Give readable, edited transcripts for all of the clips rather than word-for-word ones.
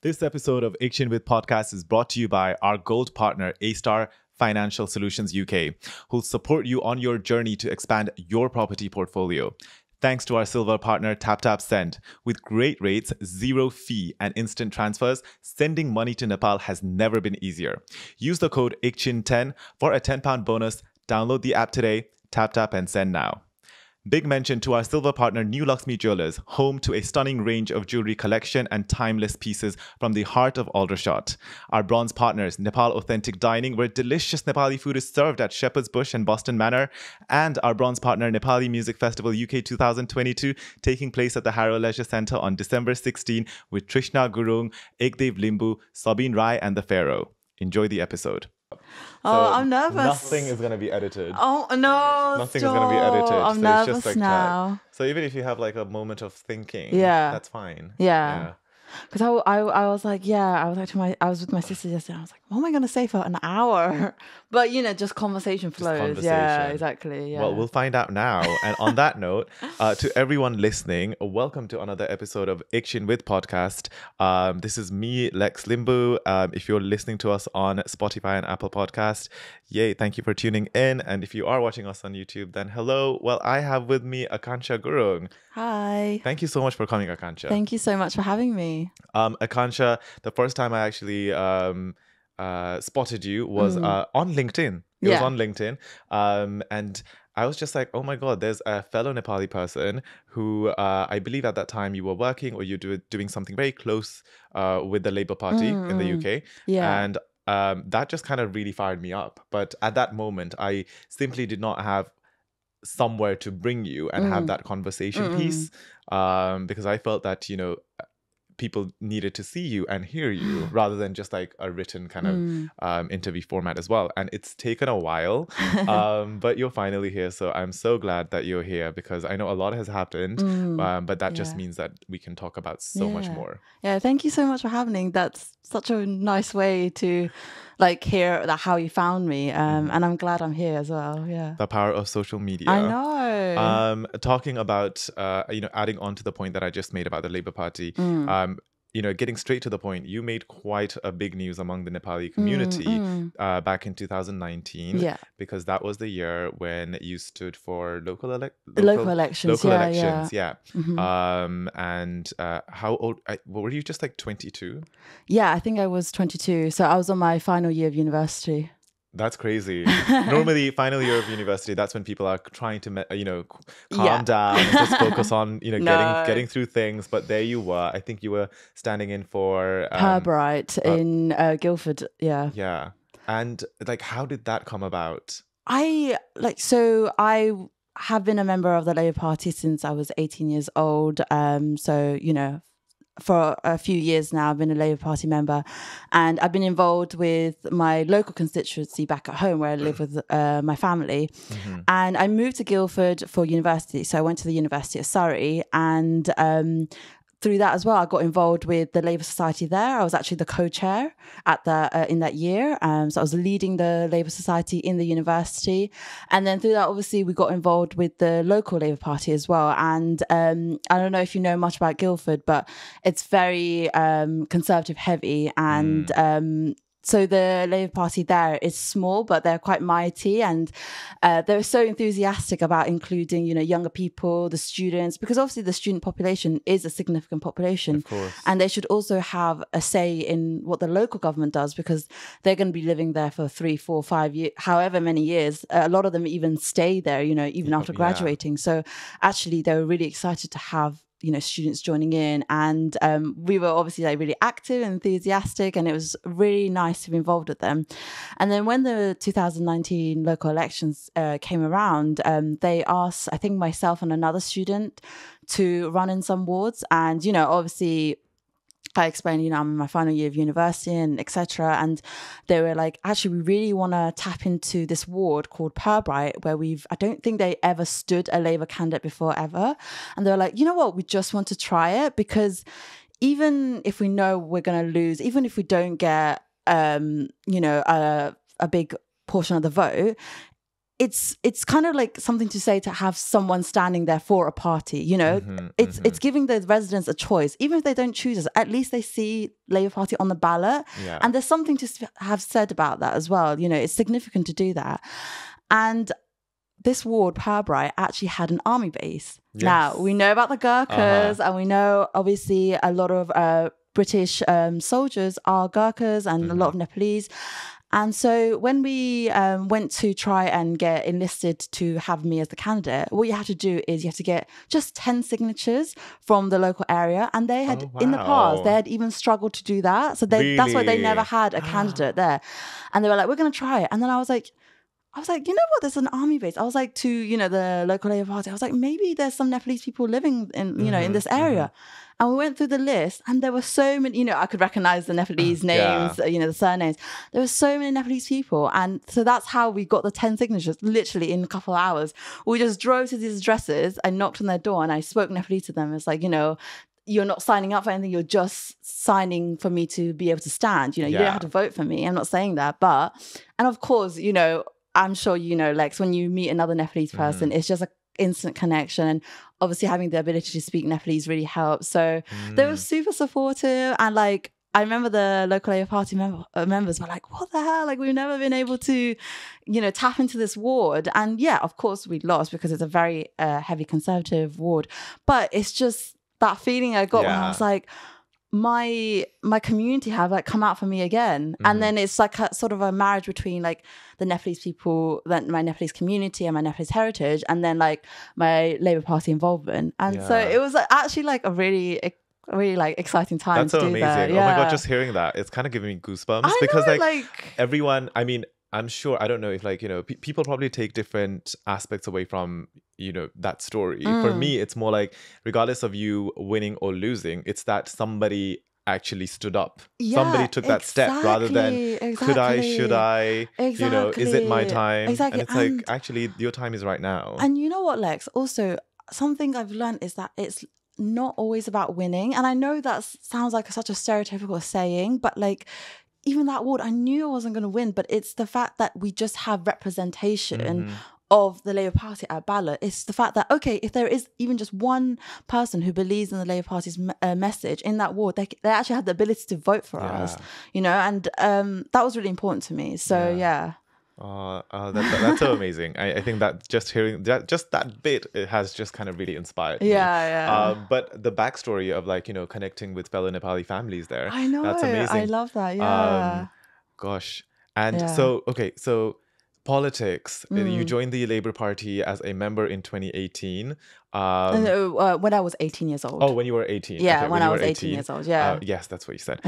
This episode of Action with Podcast is brought to you by our gold partner, A-Star Financial Solutions UK, who'll support you on your journey to expand your property portfolio. Thanks to our silver partner, TapTapSend. With great rates, zero fee, and instant transfers, sending money to Nepal has never been easier. Use the code IKCHIN10 for a £10 bonus. Download the app today, tap and send now. Big mention to our silver partner, New Lakshmi Jewelers, home to a stunning range of jewelry collection and timeless pieces from the heart of Aldershot. Our bronze partners, Nepal Authentic Dining, where delicious Nepali food is served at Shepherd's Bush and Boston Manor. And our bronze partner, Nepali Music Festival UK 2022, taking place at the Harrow Leisure Centre on December 16 with Trishna Gurung, Ekdev Limbu, Sabine Rai and the Pharaoh. Enjoy the episode. I'm nervous. Nothing is going to be edited. Oh, no. Nothing is going to be edited. I'm nervous now. Chat. So even if you have like a moment of thinking, that's fine. Yeah. Because I was like, I was with my sister yesterday. I was like, what am I going to say for an hour? But, just conversation flows. Yeah, exactly. Yeah. Well, we'll find out now. And on that note, to everyone listening, welcome to another episode of Action with Podcast. This is me, Lex Limbu. If you're listening to us on Spotify and Apple Podcast, yay, thank you for tuning in. And if you are watching us on YouTube, then hello. Well, I have with me Akanshya Gurung. Hi. Thank you so much for coming, Akanshya. Thank you so much for having me. Akanshya, the first time I actually spotted you was on LinkedIn. It was on LinkedIn. And I was just like, oh my God, there's a fellow Nepali person who I believe at that time you were working or you were doing something very close with the Labour Party in the UK. Yeah. And that just kind of really fired me up. But at that moment, I simply did not have somewhere to bring you and have that conversation piece because I felt that, people needed to see you and hear you rather than just like a written kind of interview format as well. And it's taken a while, but you're finally here. So I'm so glad that you're here because I know a lot has happened, but that just means that we can talk about so much more. Yeah, thank you so much for having. That's such a nice way to like hear how you found me. And I'm glad I'm here as well. Yeah. The power of social media. I know. Talking about, adding on to the point that I just made about the Labour Party, getting straight to the point, you made quite a big news among the Nepali community back in 2019 because that was the year when you stood for local elections. Yeah. And how old were you? Just like 22? Yeah, I think I was 22. So I was on my final year of university. That's crazy. Normally, final year of university, that's when people are trying to, calm down and just focus on, getting through things. But there you were. I think you were standing in for Purbright in Guildford. Yeah. Yeah. And like, how did that come about? I have been a member of the Labour Party since I was 18 years old. For a few years now, I've been a Labour Party member and I've been involved with my local constituency back at home where I live with my family. And I moved to Guildford for university. So I went to the University of Surrey and through that as well, I got involved with the Labour Society there. I was actually the co-chair in that year. So I was leading the Labour Society in the university. And then through that, obviously, we got involved with the local Labour Party as well. And I don't know if you know much about Guildford, but it's very conservative heavy. And so the Labour Party there is small, but they're quite mighty. And they're so enthusiastic about including, younger people, the students, because obviously the student population is a significant population. Of course. And they should also have a say in what the local government does because they're going to be living there for 3, 4, 5 years, however many years. A lot of them even stay there, even after graduating. So actually, they were really excited to have students joining in and we were obviously like really active and enthusiastic and it was really nice to be involved with them. And then when the 2019 local elections came around, they asked, I think myself and another student to run in some wards and, obviously I explained, I'm in my final year of university and etc. And they were like, actually, we really want to tap into this ward called Purbright where I don't think they ever stood a Labour candidate before ever. And they were like, you know what, we just want to try it because even if we know we're going to lose, even if we don't get, a big portion of the vote, it's kind of like something to say to have someone standing there for a party, you know. It's giving the residents a choice. Even if they don't choose us, at least they see Labour Party on the ballot. Yeah. And there's something to have said about that as well. You know, it's significant to do that. And this ward, Purbright, actually had an army base. Yes. Now, we know about the Gurkhas, and we know, obviously, a lot of British soldiers are Gurkhas and a lot of Nepalese. And so when we went to try and get enlisted to have me as the candidate, what you have to do is you have to get just 10 signatures from the local area. And they had, in the past, they had even struggled to do that. So that's why they never had a candidate there. And they were like, we're going to try it. And then I was like, you know what, there's an army base. I was like, to, you know, the local Labour Party, I was like, maybe there's some Nepalese people living in, you know, in this area. And we went through the list and there were so many, you know, I could recognize the Nepalese names, you know, the surnames. There were so many Nepalese people. And so that's how we got the 10 signatures, literally in a couple of hours. We just drove to these addresses. I knocked on their door and I spoke Nepalese to them. It's like, you know, you're not signing up for anything. You're just signing for me to be able to stand. You know, you don't have to vote for me. I'm not saying that. But, and of course, you know, I'm sure, you know, Lex, when you meet another Nepalese person, it's just an instant connection. And obviously having the ability to speak Nepalese really helps. So they were super supportive. And like, I remember the local Labour Party members were like, what the hell? Like, we've never been able to, you know, tap into this ward. And yeah, of course we lost because it's a very heavy Conservative ward. But it's just that feeling I got when I was like, my community have like come out for me again. And then it's like a sort of a marriage between like the Nepalese people, then my Nepalese community and my Nepalese heritage, and then like my Labour Party involvement. And so it was actually like a really like exciting time. That's so to do amazing. that. Oh my god, just hearing that, it's kind of giving me goosebumps because like everyone, I mean, I'm sure, I don't know if like, you know, people probably take different aspects away from, you know, that story. For me, it's more like, regardless of you winning or losing, it's that somebody actually stood up. Somebody took that step rather than could I, should I, you know, is it my time? And it's like, actually, your time is right now. And you know what, Lex? Also, something I've learned is that it's not always about winning. And I know that sounds like such a stereotypical saying, but like, even that ward, I knew I wasn't going to win, but it's the fact that we just have representation of the Labour Party at ballot. It's the fact that, okay, if there is even just one person who believes in the Labour Party's message in that ward, they actually have the ability to vote for us, you know, and that was really important to me. So, yeah. That's so amazing. I think that just hearing that bit, it has just kind of really inspired me. But the backstory of like, you know, connecting with fellow Nepali families there, I know, that's amazing. I love that. Gosh. And so politics. You joined the Labour Party as a member in 2018. When I was 18 years old. Oh, when you were 18. Yeah, okay, when I was 18 years old. Yeah. Yes, that's what you said.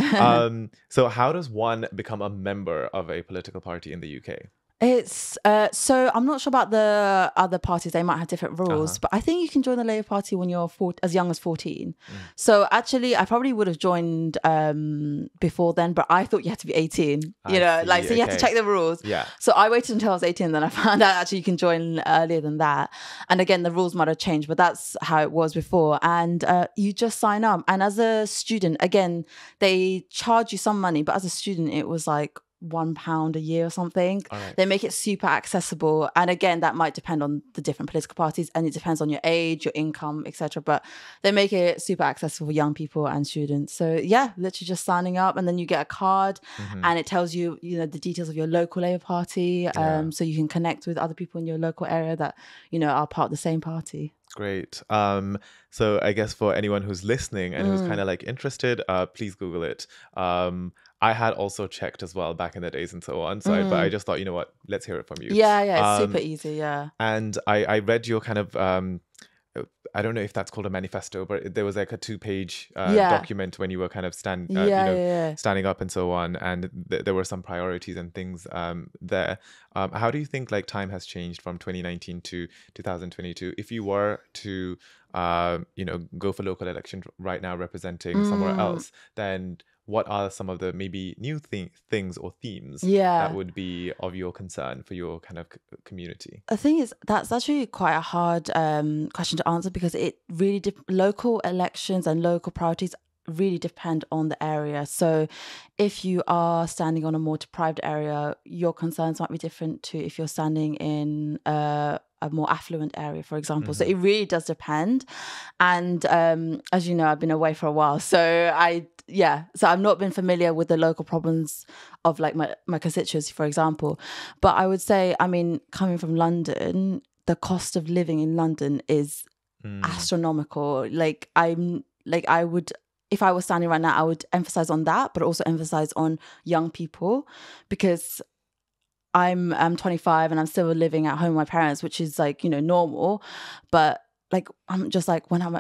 So how does one become a member of a political party in the UK? It's so I'm not sure about the other parties. They might have different rules, but I think you can join the Labour Party when you're as young as 14. So actually, I probably would have joined before then, but I thought you had to be 18. You know, like so you have to check the rules. Yeah. So I waited until I was 18, then I found out actually you can join earlier than that. And again, the rules might have changed, but that's how it was before. And you just sign up. And as a student, again, they charge you some money, but as a student, it was like £1 a year or something. They make it super accessible, and again that might depend on the different political parties, and it depends on your age, your income, etc. But they make it super accessible for young people and students. So yeah, literally just signing up, and then you get a card and it tells you, you know, the details of your local Labour Party, so you can connect with other people in your local area that, you know, are part of the same party. Great. So I guess for anyone who's listening and who's kind of like interested, please Google it. I had also checked as well back in the days and so on. So but I just thought, you know what, let's hear it from you. Yeah, it's super easy. Yeah. And I read your kind of I don't know if that's called a manifesto, but there was like a 2-page document when you were kind of standing up and so on, and there were some priorities and things there. How do you think like time has changed from 2019 to 2022? If you were to you know, go for local election right now representing somewhere else, then what are some of the maybe new things or themes that would be of your concern for your kind of community? The thing is, that's actually quite a hard question to answer, because it really local elections and local priorities really depend on the area. So if you are standing on a more deprived area, your concerns might be different to if you're standing in a more affluent area, for example. So it really does depend. And as you know, I've been away for a while. So I've not been familiar with the local problems of like my constituency, for example. But I would say, I mean, coming from London, the cost of living in London is astronomical. I would, if I was standing right now, I would emphasize on that, but also emphasize on young people, because I'm 25 and I'm still living at home with my parents, which is like, you know, normal. But like, I'm just like, when am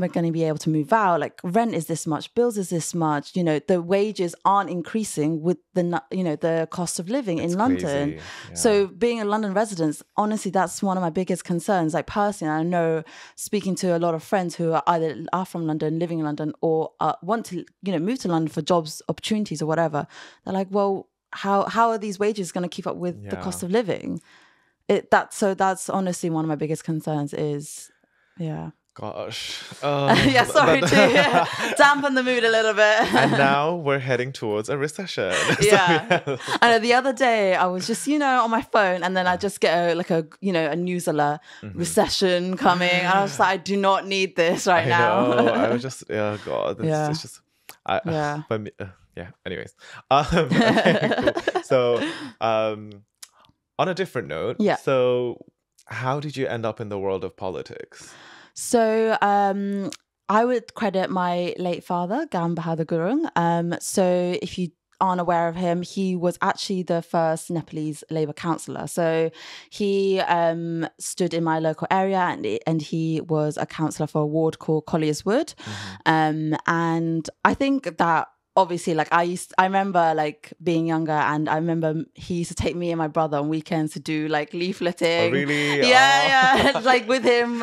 I going to be able to move out? Like, rent is this much, bills is this much, you know, the wages aren't increasing with the, you know, the cost of living in London. Yeah. So being a London resident, honestly, that's one of my biggest concerns. Like personally, I know, speaking to a lot of friends who are either from London, living in London, or want to, you know, move to London for jobs, opportunities or whatever. They're like, well, how are these wages going to keep up with the cost of living? That's honestly one of my biggest concerns is, Gosh. yeah, sorry to dampen the mood a little bit. And now we're heading towards a recession. Yeah. I know the other day I was just, you know, on my phone, and then I just get a news alert, recession coming. And I was like, I do not need this right now. I was just, oh God. It's just, but me, anyways. Okay, cool. So, on a different note, so how did you end up in the world of politics? So I would credit my late father, Gam Bahadur Gurung. So if you aren't aware of him, he was actually the first Nepalese Labour councillor. So he stood in my local area, and he was a councillor for a ward called Colliers Wood. And I think that, obviously, like I remember like being younger, and I remember he used to take me and my brother on weekends to do like leafleting. Oh, really? Yeah. Like with him.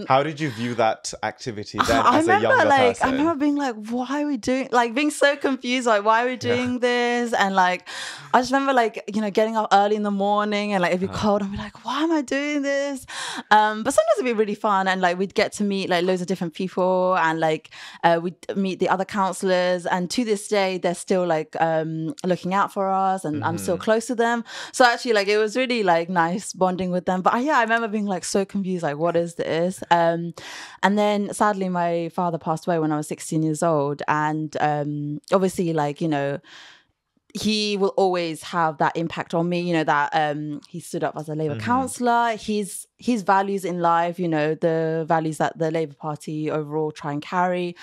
How did you view that activity then as a younger person? I remember being like, why are we doing, like being so confused, like why are we doing this? And like, I just remember like, you know, getting up early in the morning, and like it'd be cold, and be like, why am I doing this? But sometimes it'd be really fun, and like we'd get to meet like loads of different people, and like we'd meet the other councillors, and to this day they're still like looking out for us, and I'm still close to them. So actually, like, it was really like nice bonding with them. But I remember being like so confused, like what is this? And then sadly my father passed away when I was 16 years old, and obviously, like, you know, he will always have that impact on me, you know, that he stood up as a Labour councillor, his values in life, you know, the values that the Labour Party overall try and carry,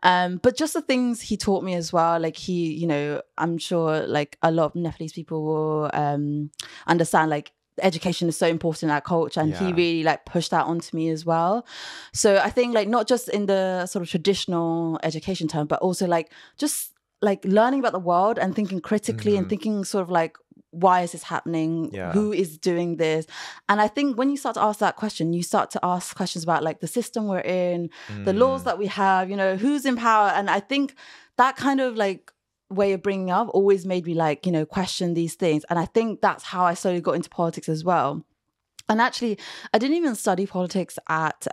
but just the things he taught me as well. Like he, you know, I'm sure like a lot of Nepalese people will understand, like, education is so important in our culture, and he really like pushed that onto me as well. So I think, like, not just in the sort of traditional education term, but also like just like learning about the world and thinking critically and thinking sort of like, why is this happening? Who is doing this? And I think when you start to ask that question, you start to ask questions about like the system we're in, the laws that we have, you know, who's in power. And I think that kind of like way of bringing up always made me like, you know, question these things. And I think that's how I slowly got into politics as well. And actually, I didn't even study politics at,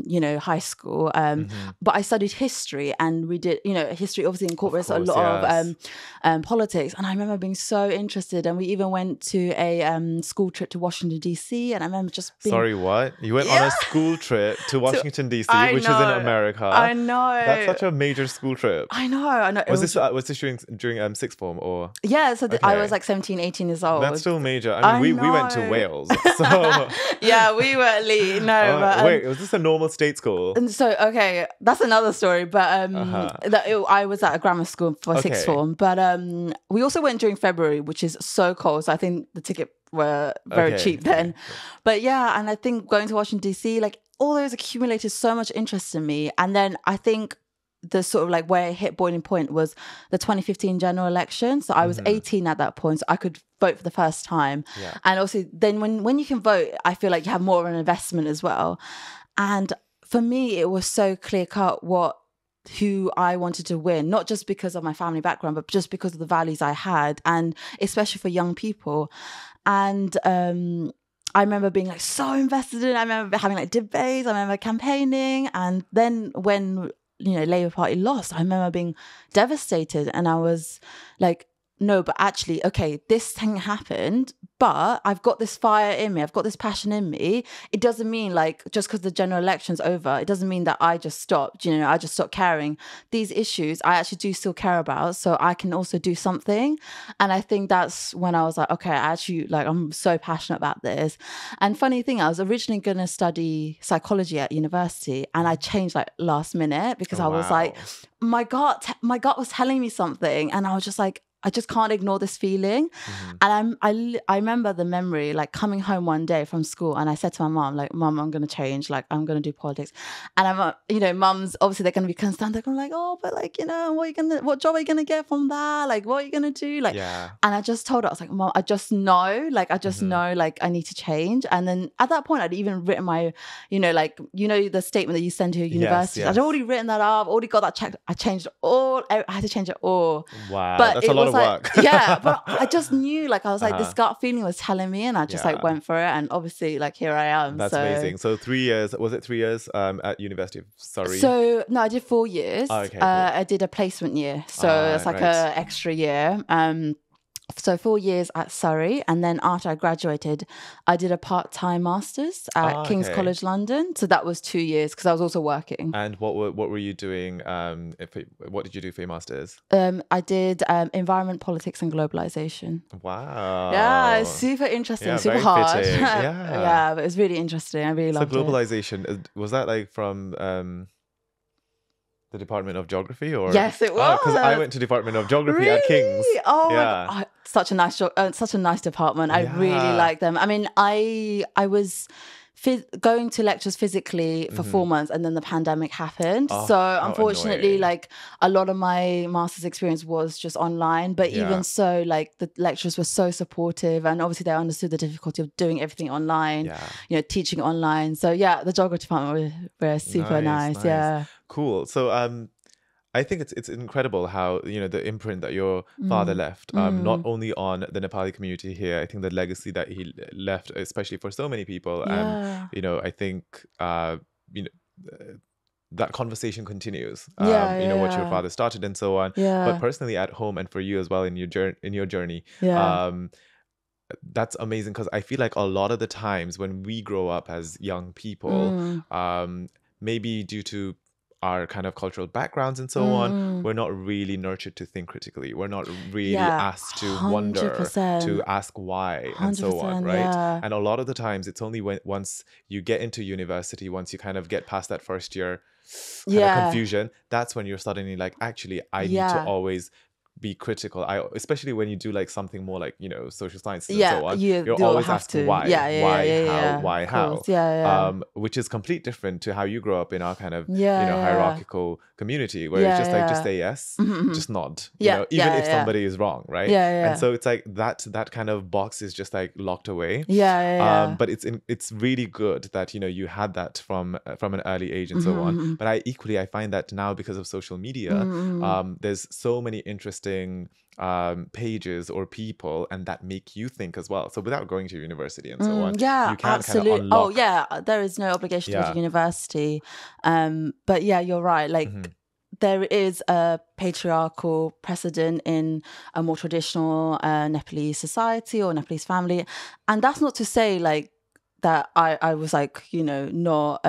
you know, high school, but I studied history, and we did, you know, history obviously incorporates a lot of politics. And I remember being so interested, and we even went to a school trip to Washington, D.C. And I remember just being... Sorry, what? You went on a school trip to Washington, D.C., which is in America. I know. That's such a major school trip. I know. Was this during sixth form or? Yeah, so I was like 17, 18 years old. That's still major. I mean, we went to Wales, so... Yeah, we were elite. No, but, wait, was this a normal state school? And so, okay, that's another story. But I was at a grammar school for sixth form. But we also went during February, which is so cold. So I think the ticket were very cheap then. But yeah, and I think going to Washington, D.C., like all those accumulated so much interest in me. And then I think the sort of like where it hit boiling point was the 2015 general election. So I was 18 at that point, so I could vote for the first time. And also then when you can vote, I feel like you have more of an investment as well. And for me, it was so clear cut who I wanted to win, not just because of my family background, but just because of the values I had, and especially for young people. And I remember being like so invested in it. I remember having like debates. I remember campaigning. And then when Labour Party lost, I remember being devastated, and I was like, no, but actually, okay, this thing happened, but I've got this fire in me. I've got this passion in me. It doesn't mean like just because the general election's over, it doesn't mean that I just stopped, I just stopped caring. These issues I actually do still care about, so I can also do something. And I think that's when I was like, okay, I'm so passionate about this. And funny thing, I was originally going to study psychology at university, and I changed like last minute because I was like, my gut was telling me something, and I was just like, I just can't ignore this feeling. And I remember the memory, like coming home one day from school, and I said to my mom, like, Mom, I'm going to change, like, I'm going to do politics. And I'm, mums, obviously they're going to be concerned. They're going to be like, oh, but like, what job are you going to get from that? Like, what are you going to do? Like, and I just told her, I was like, Mom, I just know, like, I need to change. And then at that point, I'd even written my, the statement that you send to your university. Yes. I'd already written that up, already got that checked. I changed I had to change it all. Wow. But that's a lot of work. Yeah, but I just knew, like, I was like, this gut feeling was telling me, and I just like went for it, and obviously, like, here I am. That's amazing. So 3 years, was it 3 years at University of Surrey? So no, I did 4 years. Oh, okay, cool. I did a placement year, so it's like a extra year. So 4 years at Surrey, and then after I graduated, I did a part-time master's at King's College London. So that was 2 years because I was also working. And what were you doing? What did you do for your master's? I did environment, politics, and globalization. Wow. Yeah, it's super interesting, super hard. Yeah, but it was really interesting. I really loved it. So globalization, was that like from the Department of Geography, or? Yes, it was. Because I went to Department of Geography at King's. Oh my God. Such a nice department. I really like them. I mean, I was going to lectures physically for 4 months, and then the pandemic happened. So unfortunately, like, a lot of my master's experience was just online. But even so, like, the lecturers were so supportive, and obviously they understood the difficulty of doing everything online, teaching online. So yeah, the geography department were super nice. Yeah. Cool. So I think it's incredible how, the imprint that your father left, not only on the Nepali community here, I think the legacy that he left, especially for so many people. And, I think, that conversation continues, what your father started and so on. But personally at home, and for you as well in your journey, that's amazing, because I feel like a lot of the times when we grow up as young people, maybe due to our kind of cultural backgrounds and so on, we're not really nurtured to think critically. We're not really asked to 100%. Wonder, to ask why, and so on, right? And a lot of the times, it's only once you get into university, once you kind of get past that first year kind of confusion, that's when you're suddenly like, actually, I need to always be critical. Especially when you do like something more like, social sciences and so on, you're always asked why, why, how, which is complete different to how you grow up in our kind of hierarchical community, where it's just like, just say yes, just nod, even if somebody is wrong, right? And so it's like that kind of box is just like locked away. But it's really good that you had that from an early age and so on. But I find that now, because of social media, there's so many interesting pages or people, and that make you think as well. So without going to university and so on, you can absolutely. kind of unlock. Oh yeah, there is no obligation to go to university. But yeah, you're right. Like, there is a patriarchal precedent in a more traditional Nepalese society or Nepalese family, and that's not to say like that I was like, not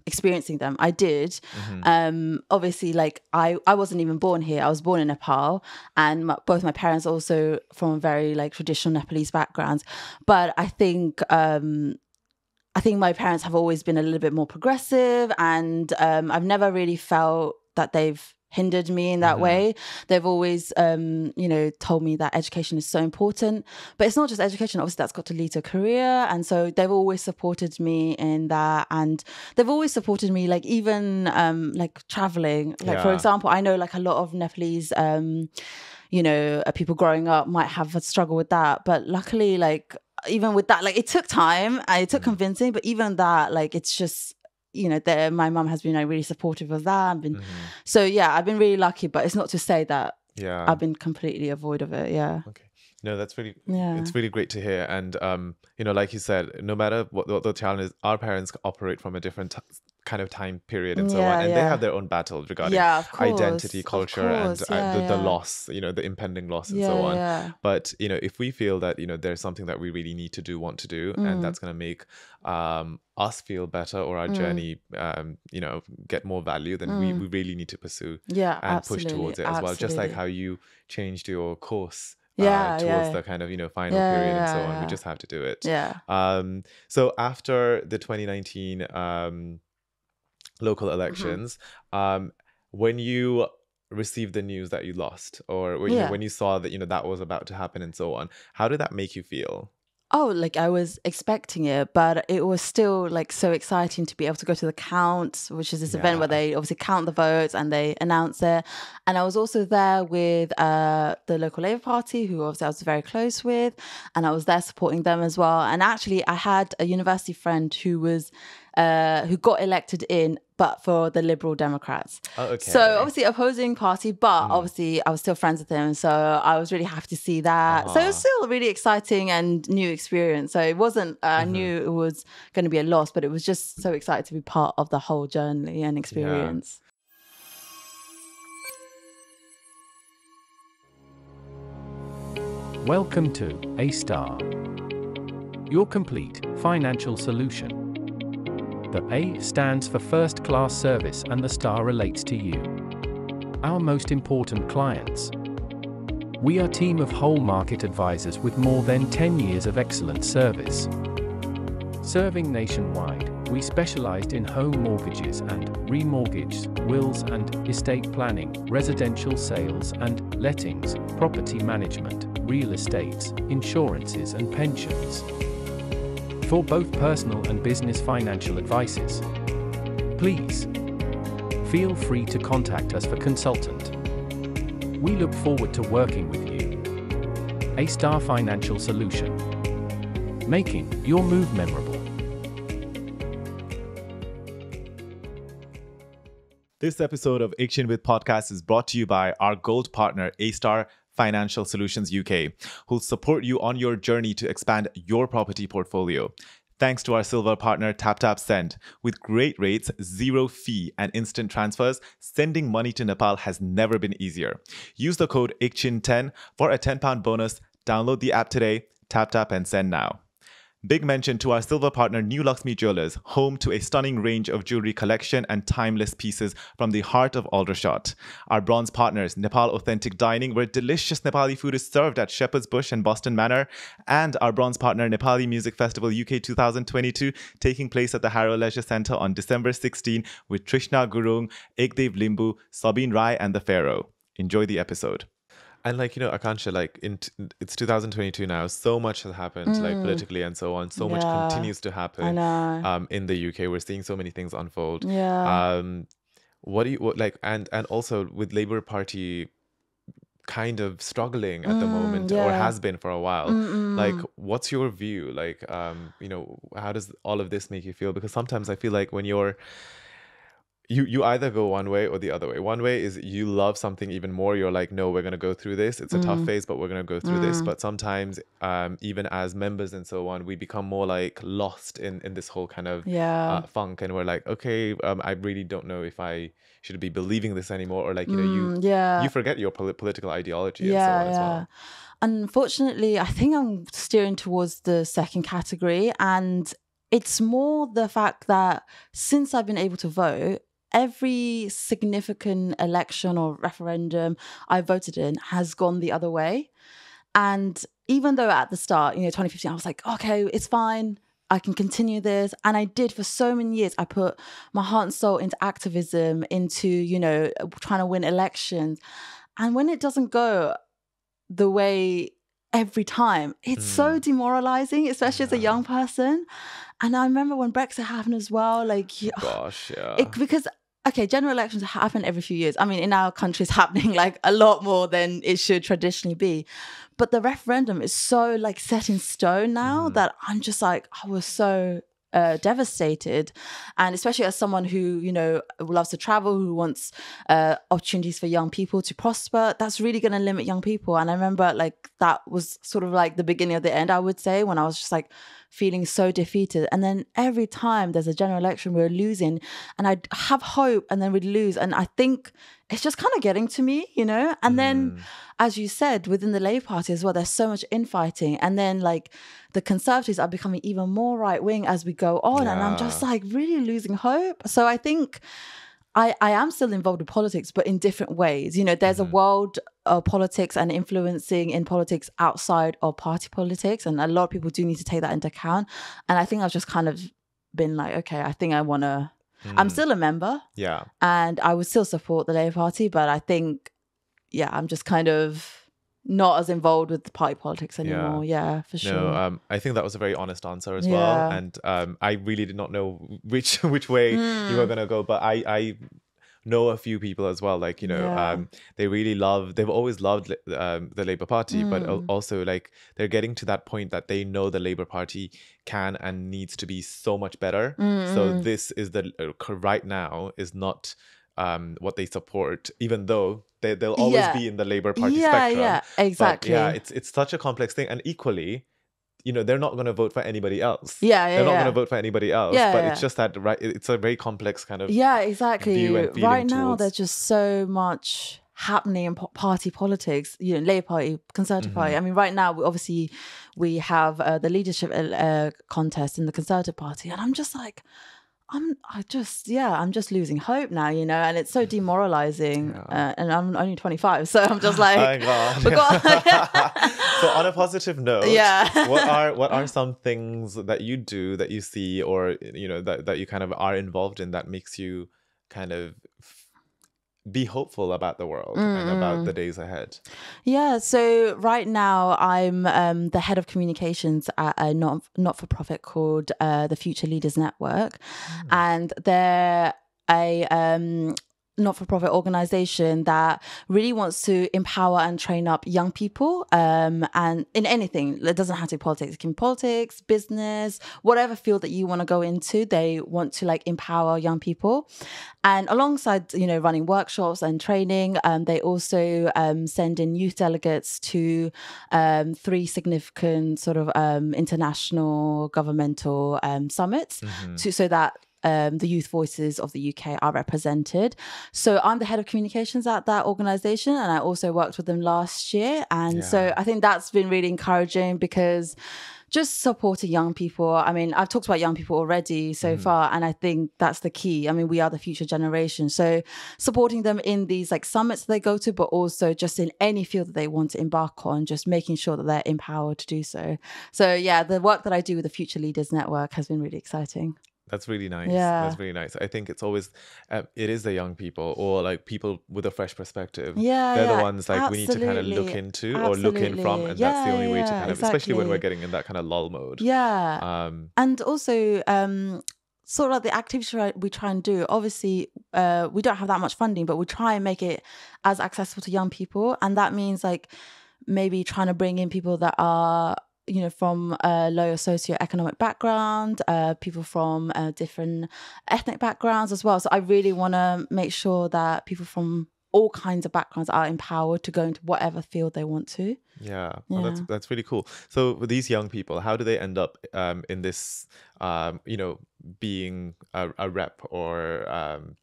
experiencing them. I did. Obviously, like, I wasn't even born here. I was born in Nepal, and both my parents also from very like traditional Nepalese backgrounds. But I think my parents have always been a little bit more progressive, and I've never really felt that they've hindered me in that way. They've always told me that education is so important, but it's not just education. Obviously that's got to lead to a career, and so they've always supported me in that. And they've always supported me, like, even like traveling, like for example, I know like a lot of Nepalese people growing up might have a struggle with that, but luckily, like, even with that, like, it took time, it took convincing, but even that, like, it's just my mum has been like really supportive of that. So yeah, I've been really lucky, but it's not to say that I've been completely avoid of it. Okay. No, that's really, it's really great to hear. And like you said, no matter what the challenge is, our parents operate from a different kind of time period and so on, and they have their own battles regarding identity, culture, and the loss, you know, the impending loss and so on. But you know, if we feel that, you know, there's something that we really need to do, want to do, and that's going to make us feel better, or our journey you know, get more value, then we really need to pursue and push towards it as well, just like how you changed your course towards the kind of, you know, final period and so on. We just have to do it. So after the 2019 local elections, when you received the news that you lost, or when, you know, when you saw that, you know, that was about to happen and so on, how did that make you feel? Oh, like I was expecting it, but it was still like so exciting to be able to go to the count, which is this event where they obviously count the votes and they announce it. And I was also there with the local Labour Party, who obviously I was very close with, and I was there supporting them as well. And actually, I had a university friend who was who got elected in, but for the Liberal Democrats. So obviously opposing party, but obviously I was still friends with him. So I was really happy to see that. So it was still a really exciting and new experience. So it wasn't, I knew it was going to be a loss, but it was just so excited to be part of the whole journey and experience. Welcome to A-Star, your complete financial solution. The A stands for first class service and the star relates to you, our most important clients. We are a team of whole market advisors with more than 10 years of excellent service. Serving nationwide, we specialized in home mortgages and remortgages, wills and estate planning, residential sales and lettings, property management, real estates, insurances and pensions. For both personal and business financial advices, please feel free to contact us for consultant. We look forward to working with you. A-Star Financial Solution, making your move memorable. This episode of Action with Podcast is brought to you by our gold partner, A-Star Financial Solutions UK, who'll support you on your journey to expand your property portfolio. Thanks to our silver partner, TapTapSend. With great rates, zero fee, and instant transfers, sending money to Nepal has never been easier. Use the code ICHIN10 for a £10 bonus. Download the app today, tap and send now. Big mention to our silver partner, New Lakshmi Jewelers, home to a stunning range of jewelry collection and timeless pieces from the heart of Aldershot. Our bronze partners, Nepal Authentic Dining, where delicious Nepali food is served at Shepherd's Bush and Boston Manor. And our bronze partner, Nepali Music Festival UK 2022, taking place at the Harrow Leisure Centre on December 16 with Trishna Gurung, Ekdev Limbu, Sabine Rai and the Pharaoh. Enjoy the episode. And like, you know, Akanshya, like it's 2022 now. So much has happened, like politically and so on. So much continues to happen. In the UK, we're seeing so many things unfold. What do you like? And also with Labour Party kind of struggling at the moment, or has been for a while. Like, what's your view? Like, you know, how does all of this make you feel? Because sometimes I feel like when you either go one way or the other way. One way is you love something even more. You're like, no, we're going to go through this. It's a tough phase, but we're going to go through this. But sometimes, even as members and so on, we become more like lost in this whole kind of funk. And we're like, okay, I really don't know if I should be believing this anymore. Or like, you know, you forget your political ideology and so on as well. Unfortunately, I think I'm steering towards the second category. And it's more the fact that since I've been able to vote, every significant election or referendum I voted in has gone the other way. And even though at the start, 2015, I was like, okay, it's fine, I can continue this. And I did for so many years. I put my heart and soul into activism, into, trying to win elections. And when it doesn't go the way every time, it's so demoralizing, especially as a young person. And I remember when Brexit happened as well, like, because, okay, general elections happen every few years. I mean, in our country, it's happening like a lot more than it should traditionally be. But the referendum is so like set in stone now that I'm just like, I was so devastated. And especially as someone who, loves to travel, who wants opportunities for young people to prosper, that's really going to limit young people. And I remember like that was sort of like the beginning of the end, I would say, when I was just like feeling so defeated. And then every time there's a general election, we're losing, and I have hope, and then we lose. And I think it's just kind of getting to me, you know? And then, as you said, within the Labour Party as well, there's so much infighting. And then like the Conservatives are becoming even more right wing as we go on. And I'm just like really losing hope. So I think I am still involved with politics, but in different ways. You know, there's a world of politics and influencing in politics outside of party politics. And a lot of people do need to take that into account. And I think I've just kind of been like, okay, I think I want to, I'm still a member. Yeah. And I would still support the Labour Party, but I think, I'm just kind of not as involved with the party politics anymore. Yeah, for sure. No, I think that was a very honest answer as well. And I really did not know which way you were going to go. But I know a few people as well, like, you know, they've always loved the Labour Party, but also like they're getting to that point that they know the Labour Party can and needs to be so much better. So this is right now is not what they support, even though they'll always be in the Labour Party spectrum. Yeah, exactly. But it's such a complex thing. And equally, you know, they're not going to vote for anybody else. They're not going to vote for anybody else. But it's just that, right, it's a very complex kind of exactly. view and feeling right now, towards... there's just so much happening in party politics, you know, Labour Party, Conservative Party. I mean, right now, we have the leadership contest in the Conservative Party, and I'm just like, I'm just losing hope now, you know, and it's so demoralizing. And I'm only 25, so I'm just like, So on a positive note, what are some things that you do, that you see, or, you know, that you kind of are involved in that makes you kind of be hopeful about the world and about the days ahead? Yeah, so right now I'm the head of communications at a not-for-profit called the Future Leaders Network, and they're a not-for-profit organization that really wants to empower and train up young people, and in anything. It doesn't have to be politics. It can be politics, business, whatever field that you want to go into. They want to like empower young people, and alongside, you know, running workshops and training, they also send in youth delegates to 3 significant sort of international governmental summits, so that the youth voices of the UK are represented. So I'm the head of communications at that organisation, and I also worked with them last year. And so I think that's been really encouraging, because just supporting young people. I mean, I've talked about young people already so far, and I think that's the key. I mean, we are the future generation. So supporting them in these like summits that they go to, but also just in any field that they want to embark on, just making sure that they're empowered to do so. So yeah, the work that I do with the Future Leaders Network has been really exciting. That's really nice. Yeah. That's really nice. I think it's always, it is the young people, or like people with a fresh perspective. Yeah, They're the ones like we need to kind of look into or look in from. And that's the only way to kind of, especially when we're getting in that kind of lull mode. Yeah. And also, sort of like the activities we try and do, obviously, we don't have that much funding, but we try and make it as accessible to young people. And that means like maybe trying to bring in people that are, you know, from a lower socioeconomic background, people from different ethnic backgrounds as well. So I really want to make sure that people from all kinds of backgrounds are empowered to go into whatever field they want to. Yeah, well, that's really cool. So with these young people, how do they end up in this, you know, being a rep, or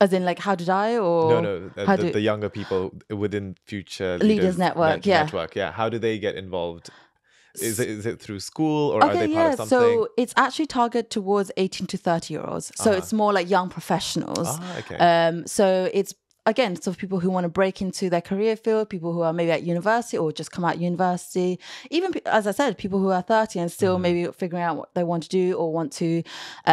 as in like how did I, or the younger people within Future Leaders Network? Network, how do they get involved? Is it through school, or are they part of something? So it's actually targeted towards 18 to 30-year-olds. So it's more like young professionals. So it's, again, sort of people who want to break into their career field, people who are maybe at university or just come out of university, even, as I said, people who are 30 and still maybe figuring out what they want to do, or want to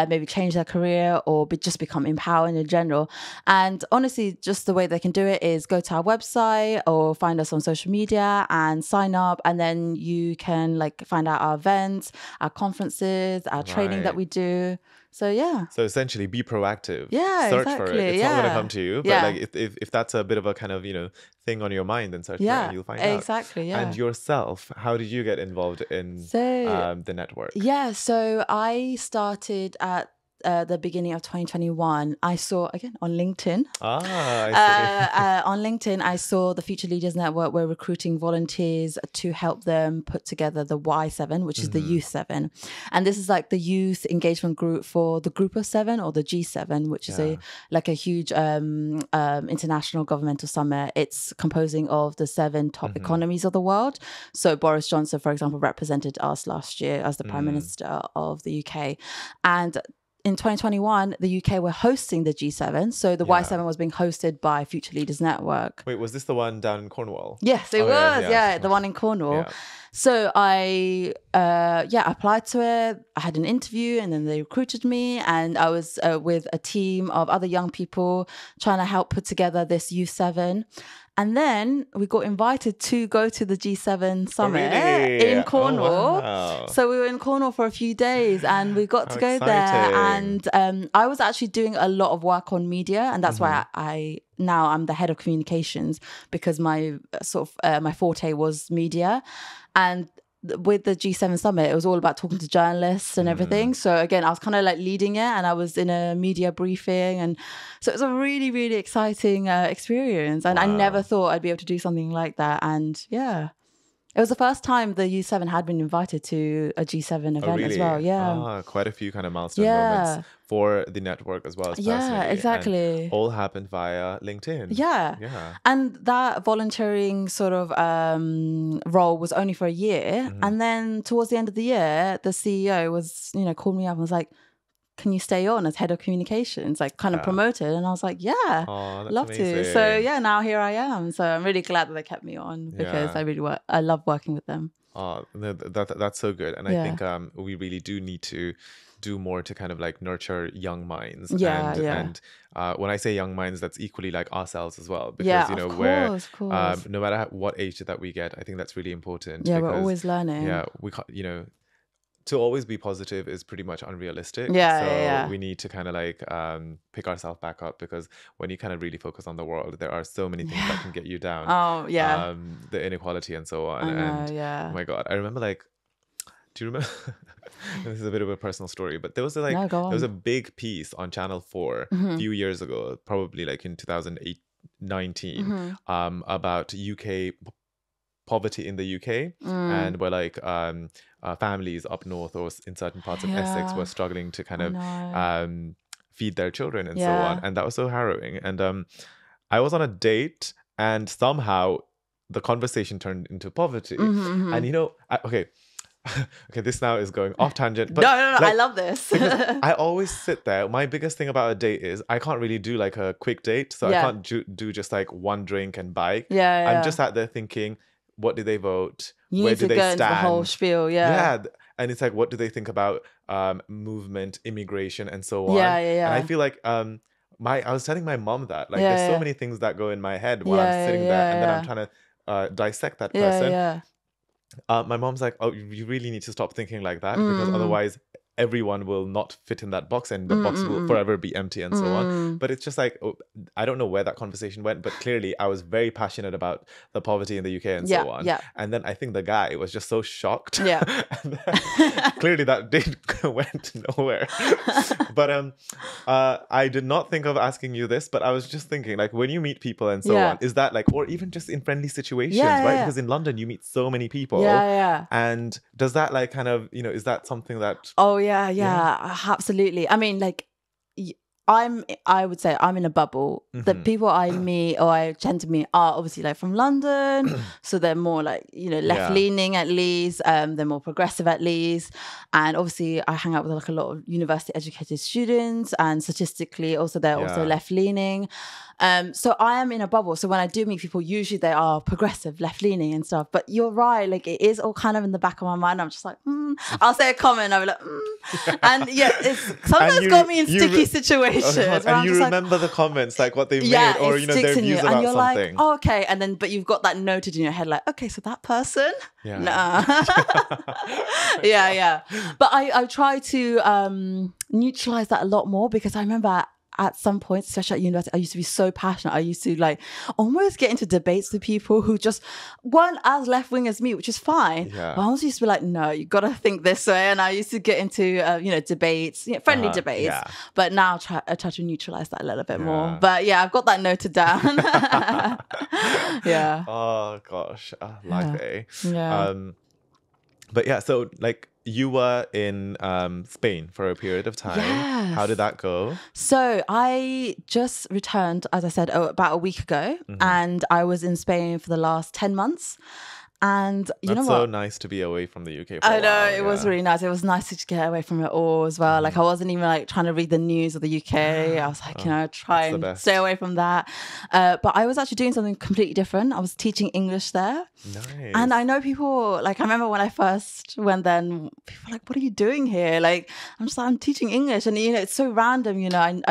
maybe change their career, or just become empowered in general. And honestly, just the way they can do it is go to our website or find us on social media and sign up, and then you can like find out our events, our conferences, our training that we do. So yeah. So essentially, be proactive. Yeah, search for it. It's not going to come to you, but like if that's a bit of a kind of, you know, thing on your mind, then search for it and you'll find out. Exactly. Yeah. And yourself, how did you get involved in the network? Yeah. So I started at the beginning of 2021, I saw, again, on LinkedIn. I see. On LinkedIn, I saw the Future Leaders Network were recruiting volunteers to help them put together the Y7, which is the Youth 7. And this is like the youth engagement group for the Group of Seven, or the G7, which is a huge international governmental summit. It's composing of the 7 top economies of the world. So Boris Johnson, for example, represented us last year as the Prime Minister of the UK. And in 2021, the UK were hosting the G7. So the Y7 was being hosted by Future Leaders Network. Wait, was this the one down in Cornwall? Yes, it was. Yeah, the one in Cornwall. Yeah. So I applied to it. I had an interview, and then they recruited me, and I was with a team of other young people trying to help put together this Youth 7. And then we got invited to go to the G7 summit in Cornwall. Oh, wow. So we were in Cornwall for a few days, and we got to go there. And I was actually doing a lot of work on media, and that's why I'm the head of communications, because my my forte was media. And with the G7 summit, it was all about talking to journalists and everything. So again, I was kind of like leading it, and I was in a media briefing, and so it was a really, really exciting experience. And I never thought I'd be able to do something like that. And yeah, it was the first time the U7 had been invited to a G7 event as well. Yeah, quite a few kind of milestone moments for the network as well as personally. Yeah, exactly. And all happened via LinkedIn. Yeah. And that volunteering sort of role was only for a year. And then towards the end of the year, the CEO was, called me up and was like, can you stay on as head of communications, like kind of promoted? And I was like, yeah, love to. So yeah, now here I am. So I'm really glad that they kept me on, because I love working with them. Oh, that's so good. And I think we really do need to do more to kind of like nurture young minds. And when I say young minds, that's equally like ourselves as well. Because, of course. No matter what age that we get, I think that's really important. Yeah, we're always learning. Yeah, we can't, to always be positive is pretty much unrealistic. So we need to kind of like pick ourselves back up, because when you kind of really focus on the world, there are so many things that can get you down. Oh, yeah. The inequality and so on. I know, Oh my God, I remember do you remember? This is a bit of a personal story, but there was there was a big piece on Channel 4 a few years ago, probably like in 2019, about UK poverty in the UK, and where like families up north or in certain parts of Essex were struggling to kind of feed their children and so on. And that was so harrowing. And I was on a date, and somehow the conversation turned into poverty. And okay, this now is going off tangent. But no, I love this. I always sit there. My biggest thing about a date is I can't really do like a quick date. So I can't do just like one drink and bike. I'm just out there thinking, what did they vote? Where do they stand? The whole spiel, and it's like, what do they think about movement, immigration, and so on? And I feel like I was telling my mom that there's so many things that go in my head while I'm sitting there, and then I'm trying to dissect that person. My mom's like, oh, you really need to stop thinking like that, because otherwise everyone will not fit in that box, and the box will forever be empty and so on. But it's just like, I don't know where that conversation went, but clearly I was very passionate about the poverty in the UK and so on. And then I think the guy was just so shocked. And then, clearly that date went nowhere. But I did not think of asking you this, but I was just thinking, like, when you meet people and so on, is that like, or even just in friendly situations, right? Because in London you meet so many people. And does that like kind of, is that something that... Oh, yeah, absolutely. I mean, like, I would say I'm in a bubble. The people I meet, or I tend to meet, are obviously like from London. So they're more like, left leaning at least. They're more progressive at least. And obviously I hang out with like a lot of university educated students, and statistically also they're also left leaning. So I am in a bubble. So when I do meet people, usually they are progressive, left leaning and stuff. But you're right, like it is all kind of in the back of my mind. I'm just like, I'll say a comment, I'll be like, and it's sometimes got me in sticky situations. And you remember the comments, like what they've made, or their views about and you're something. Like, oh, okay, and then but you've got that noted in your head, like, okay, so that person, nah. But I try to neutralize that a lot more, because I remember at some point, especially at university, I used to be so passionate. I used to like almost get into debates with people who just weren't as left wing as me, which is fine. Yeah. But I almost used to be like, no, you got to think this way. And I used to get into, debates, friendly debates. Yeah. But now I try to neutralize that a little bit more. But yeah, I've got that noted down. Yeah. Oh gosh, life, eh? Yeah. But yeah, so like you were in Spain for a period of time. Yes. How did that go? So I just returned, as I said, about a week ago, and I was in Spain for the last 10 months. And you know what? That's so nice to be away from the UK for a I know, while, it was really nice. It was nice to just get away from it all as well. Like I wasn't even like trying to read the news of the UK. I was like, try and stay away from that. But I was actually doing something completely different. I was teaching English there. Nice. And I know people, like I remember when I first went then, people were like, what are you doing here? Like, I'm just like, I'm teaching English. And, it's so random, I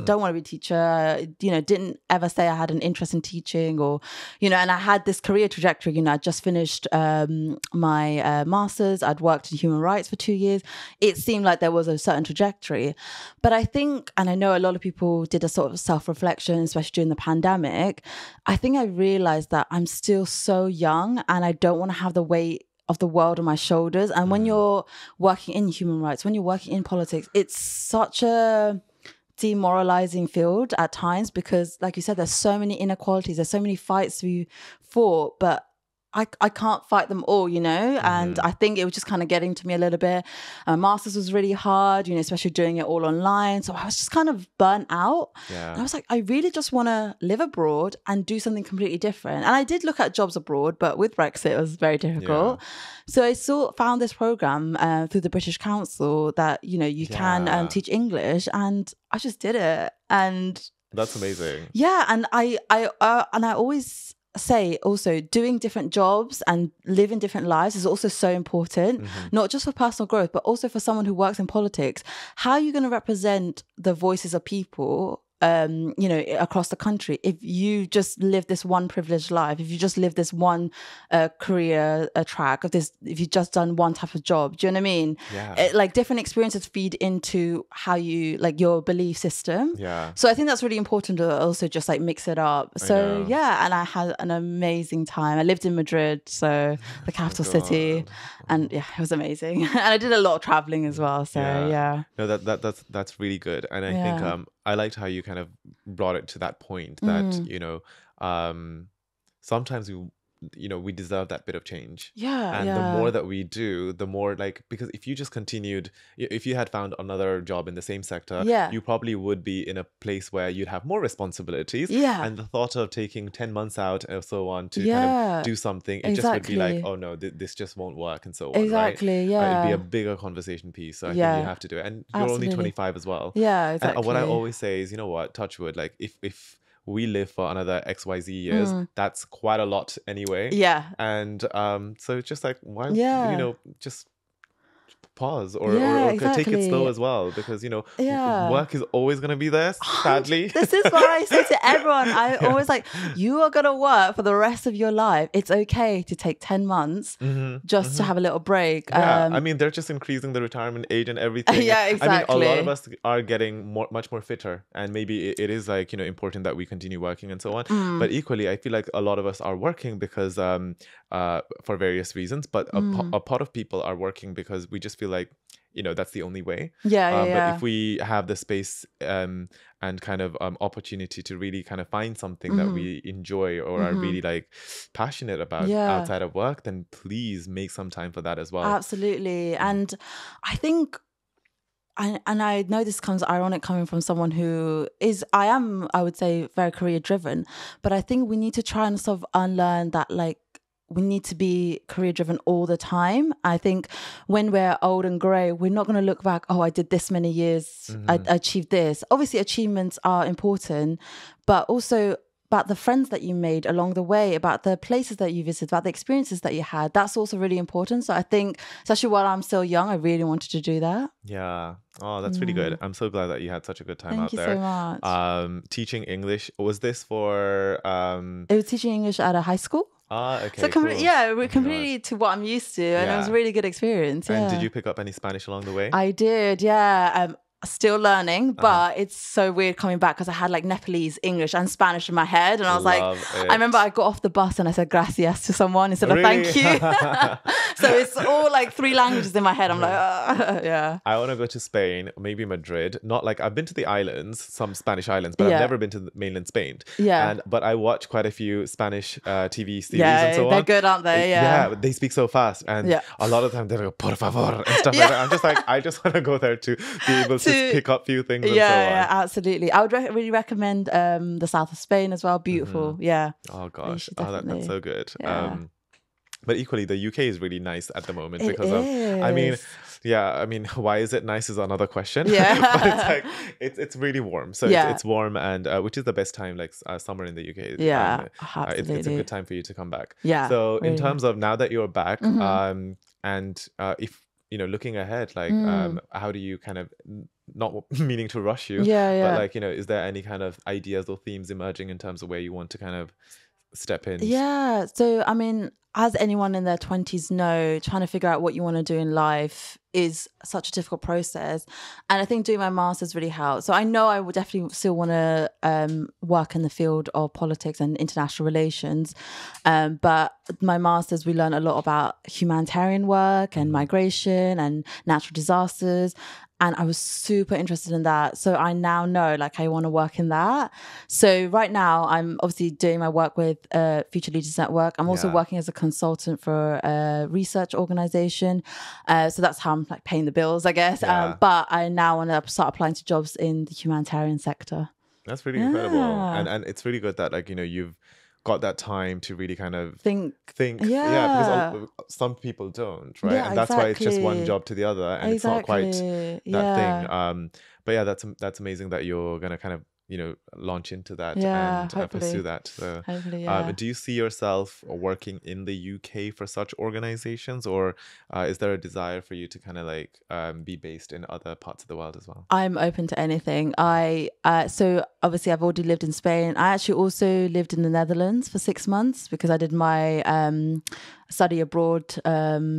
don't want to be a teacher. I, didn't ever say I had an interest in teaching or, and I had this career trajectory, I just finished my master's. I'd worked in human rights for 2 years. It seemed like there was a certain trajectory. But I think, and I know a lot of people did a sort of self-reflection, especially during the pandemic, I think I realized that I'm still so young and I don't want to have the weight of the world on my shoulders. And when you're working in human rights, when you're working in politics, it's such a demoralizing field at times because, like you said, there's so many inequalities, there's so many fights we fought, but I can't fight them all, and I think it was just kind of getting to me a little bit. Masters was really hard, especially doing it all online. So I was just kind of burnt out. Yeah. And I was like, I really just want to live abroad and do something completely different. And I did look at jobs abroad, but with Brexit, it was very difficult. Yeah. So I found this program through the British Council that, you can teach English, and I just did it. And that's amazing. Yeah. And I always say also doing different jobs and living different lives is also so important, not just for personal growth, but also for someone who works in politics. How are you going to represent the voices of people across the country if you just live this one privileged life, if you just live this one career track of this, if you've just done one type of job? Do you know what I mean? Yeah. Different experiences feed into how you your belief system. Yeah. So I think that's really important to also just mix it up. So yeah, and I had an amazing time. I lived in Madrid, so the capital city, and yeah, it was amazing. And I did a lot of traveling as well. So yeah. No, that's really good, and I think I liked how you kind of brought it to that point that sometimes we deserve that bit of change. And the more that we do, the more because if you just continued, if you had found another job in the same sector, you probably would be in a place where you'd have more responsibilities. And the thought of taking 10 months out and so on to kind of do something, it just would be like, oh no, this just won't work and so on. Exactly. Right? It'd be a bigger conversation piece. So I think you have to do it. And you're only 25 as well. Yeah, exactly. And what I always say is, touch wood, if we live for another XYZ years, that's quite a lot anyway. Yeah. And so it's just why, just pause or take it slow as well, because work is always going to be there, sadly. This is what I say to everyone. I always you are going to work for the rest of your life. It's okay to take 10 months just to have a little break. I mean, they're just increasing the retirement age and everything. Yeah, exactly. I mean, a lot of us are getting much more fitter, and maybe it is important that we continue working and so on. But equally, I feel like a lot of us are working because for various reasons, but a pot of people are working because we just feel like that's the only way. But if we have the space and kind of opportunity to really kind of find something that we enjoy or are really passionate about outside of work, then please make some time for that as well. Absolutely. And I think I know this comes ironic coming from someone who is, I would say, very career driven, but I think we need to try and sort of unlearn that we need to be career driven all the time. I think when we're old and grey, we're not going to look back, oh, I did this many years, I achieved this. Obviously, achievements are important, but also about the friends that you made along the way, about the places that you visited, about the experiences that you had. That's also really important. So I think, especially while I'm still young, I really wanted to do that. Yeah. Oh, that's really good. I'm so glad that you had such a good time out there. Thank you so much. Teaching English, was this for... It was teaching English at a high school. Okay. So we're completely to what I'm used to, and it was a really good experience. And did you pick up any Spanish along the way? I did, yeah. still learning, but it's so weird coming back because I had like Nepalese, English and Spanish in my head, and I was I remember I got off the bus and I said gracias to someone instead of thank you. So it's all like 3 languages in my head. I'm like, yeah. I want to go to Spain, maybe Madrid. Not like I've been to the islands, some Spanish islands, but I've never been to mainland Spain. Yeah. But I watch quite a few Spanish TV series and so on. They're good, aren't they? Yeah. But they speak so fast, and a lot of the time they go por favor and stuff like that. I'm just like, I just want to go there to be able to pick up a few things and so on. Yeah, absolutely. I would really recommend the south of Spain as well. Beautiful. Yeah. Oh gosh, that's so good. Yeah. But equally, the UK is really nice at the moment because I mean, why is it nice is another question. Yeah. But it's like it's really warm, so it's warm, and which is the best time, like summer in the UK. Yeah, absolutely. It's a good time for you to come back. Yeah. So in terms of now that you're back, and if looking ahead, like how do you kind of, not meaning to rush you, but like is there any kind of ideas or themes emerging in terms of where you want to kind of step in? Yeah. So I mean, as anyone in their 20s know, trying to figure out what you want to do in life is such a difficult process. And I think doing my master's really helped. So I know I would definitely still want to work in the field of politics and international relations. But my master's, we learn a lot about humanitarian work and migration and natural disasters. And I was super interested in that. So I now know like I want to work in that. So right now I'm obviously doing my work with Future Leaders Network. I'm also working as a consultant for a research organization. So that's how I'm like paying the bills, I guess. But I now want to start applying to jobs in the humanitarian sector. That's really incredible. And it's really good that like, you've got that time to really kind of think because some people don't, right? And that's why it's just one job to the other, and it's not quite that thing. But yeah, that's amazing that you're gonna kind of launch into that and pursue that. So do you see yourself working in the UK for such organizations, or is there a desire for you to kind of like be based in other parts of the world as well? I'm open to anything. So obviously I've already lived in Spain. I actually also lived in the Netherlands for 6 months because I did my study abroad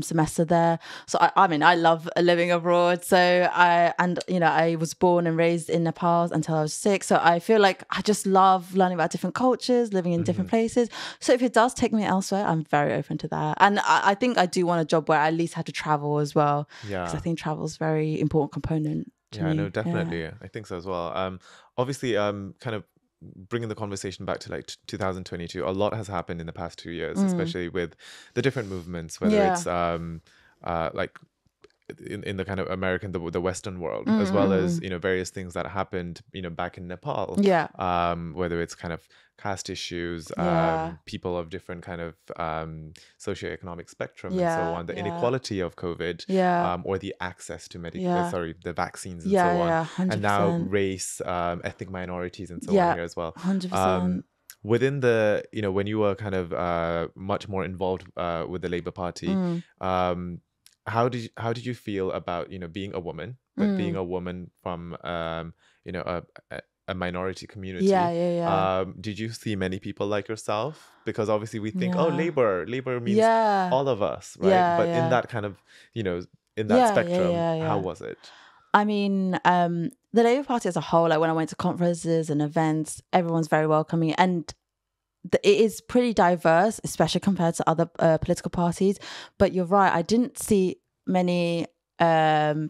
semester there. So I mean I love living abroad. So I was born and raised in Nepal until I was 6. So I feel like I just love learning about different cultures, living in different places. So if it does take me elsewhere, I'm very open to that. And I think I do want a job where I at least have to travel as well. Yeah, because I think travel is a very important component to me. No, definitely. I think so as well. Obviously, kind of bringing the conversation back to like 2022, a lot has happened in the past 2 years, especially with the different movements, whether it's like in the kind of American, the Western world, as well as various things that happened back in Nepal, whether it's kind of caste issues, people of different kind of socioeconomic spectrum and so on, the inequality of COVID, or the access to the vaccines and so on, 100%. and now race, ethnic minorities and so on here as well. 100%. Within the when you were kind of much more involved with the Labour Party, how did you feel about being a woman, but being a woman from a minority community? Did you see many people like yourself? Because obviously we think, oh, Labour means all of us, right? But in that kind of in that spectrum, how was it? I mean, the Labour Party as a whole, like when I went to conferences and events, everyone's very welcoming, and it is pretty diverse, especially compared to other political parties. But you're right, I didn't see many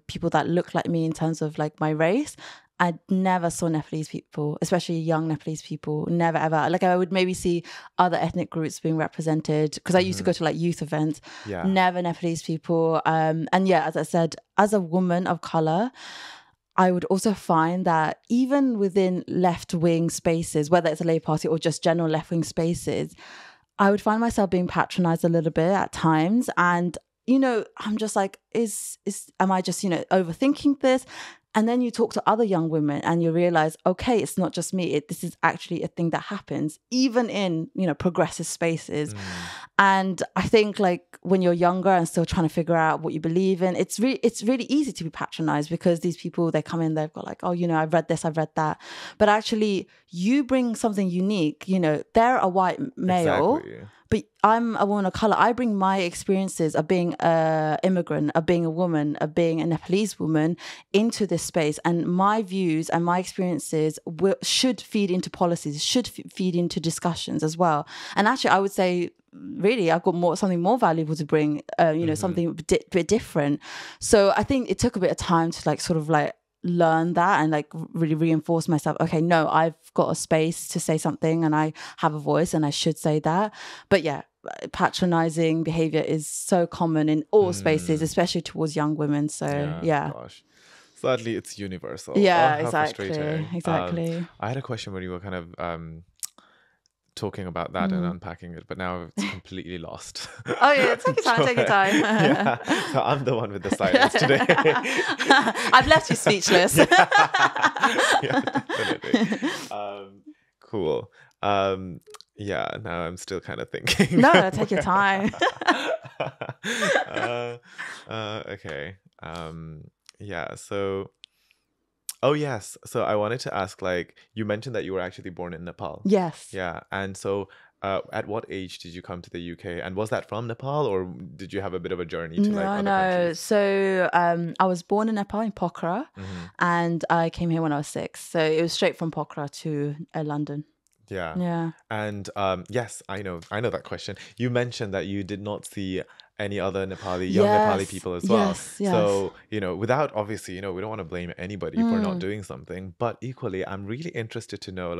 people that look like me in terms of like my race. I never saw Nepalese people, especially young Nepalese people. Never, ever. Like I would maybe see other ethnic groups being represented because I used to go to like youth events. Never Nepalese people. And as I said, as a woman of color, I would also find that even within left-wing spaces, whether it's a Labour Party or just general left-wing spaces, I would find myself being patronized a little bit at times. And, I'm just like, am I just, overthinking this? And then you talk to other young women and you realize, okay, it's not just me. This is actually a thing that happens, even in, progressive spaces. And I think like when you're younger and still trying to figure out what you believe in, it's really easy to be patronized because these people, they come in, they've got like, oh, I've read this, I've read that. But actually you bring something unique, they're a white male. Exactly. but I'm a woman of color. I bring my experiences of being an immigrant, of being a woman, of being a Nepalese woman into this space. And my views and my experiences should feed into policies, should feed into discussions as well. And actually, I would say, really, I've got something more valuable to bring, something a bit different. So I think it took a bit of time to sort of learn that and really reinforce myself. Okay, no, I've got a space to say something and I have a voice and I should say that. But yeah, patronizing behavior is so common in all spaces, especially towards young women. So yeah. Gosh. Sadly, it's universal. Yeah, how exactly. frustrating. Exactly. I had a question when you were kind of talking about that and unpacking it, but now it's completely lost. Oh yeah, take your time, take your time. Yeah. So I'm the one with the silence today. I've left you speechless. Yeah, definitely. Cool. Yeah, now I'm still kind of thinking. No, take your time. Okay. Yeah, so oh yes. So I wanted to ask, you mentioned that you were actually born in Nepal. Yes. Yeah. And so at what age did you come to the UK? And was that from Nepal, or did you have a bit of a journey to other countries? So I was born in Nepal, in Pokhara, and I came here when I was 6. So it was straight from Pokhara to London. Yeah. Yeah. And yes, I know that question. You mentioned that you did not see any other young Nepali people as well. Yes. So, without obviously, we don't want to blame anybody for not doing something, but equally, I'm really interested to know,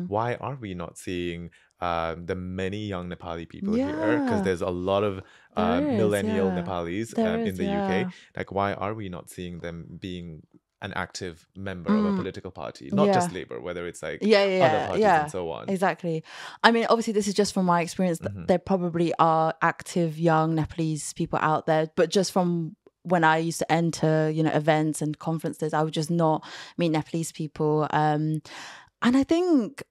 why are we not seeing the many young Nepali people here? Because there's a lot of millennial Nepalis in the UK. Why are we not seeing them being an active member of a political party, not just Labour, whether it's other parties and so on? Exactly. I mean, obviously, this is just from my experience. There probably are active young Nepalese people out there, but just from when I used to enter, events and conferences, I would just not meet Nepalese people. And I think